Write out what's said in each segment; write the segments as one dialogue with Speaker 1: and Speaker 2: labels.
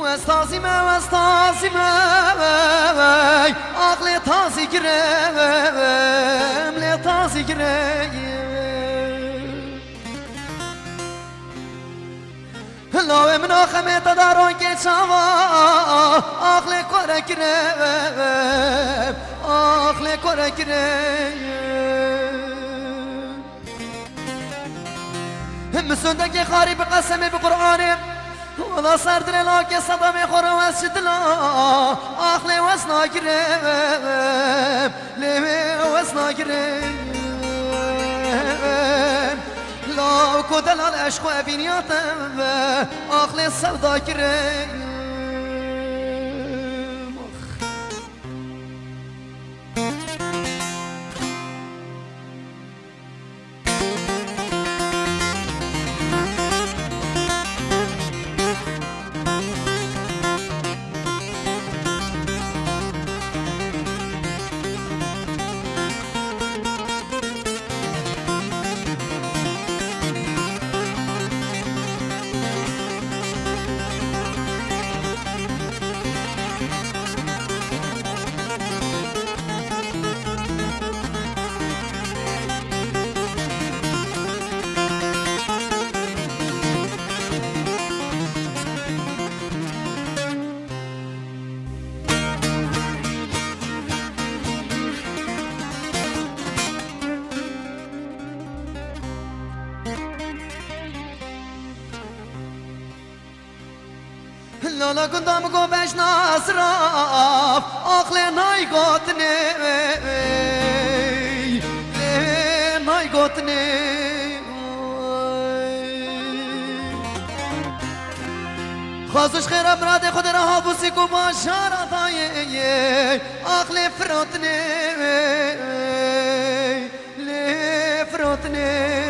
Speaker 1: واستازم واستازم عقل تازی گرم لی تازی گرم لاوه من آخمه تدارون که چاوا عقل کره گرم عقل کره گرم مسونده که خاری به قسمه به قرآنه ولا سردر لاك صدمي خور واسدلا اخلي واسنا قريب ليه واسنا قريب لو كدل العشق وبنياتم اخلي السودا قريب لالا قدام قو باش نصرف عقلي ناي قوتني ناي قوتني خازوش خير برادي خود رها بوسيكو باشارة ضايي عقلي فروتني ليه فروتني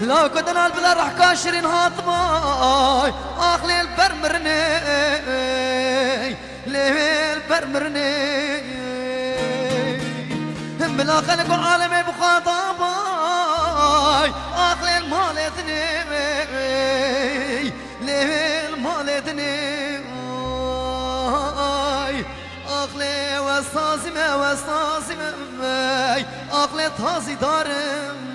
Speaker 1: لا كدنا البلا رح كاشرين هاطماي اخلي البرمرني ليه البرمرني بلا خلق عالمي بخاطباي اخلي المالتني ليه المالتني اخلي واستازمه واستازمه اخلي تازي دارم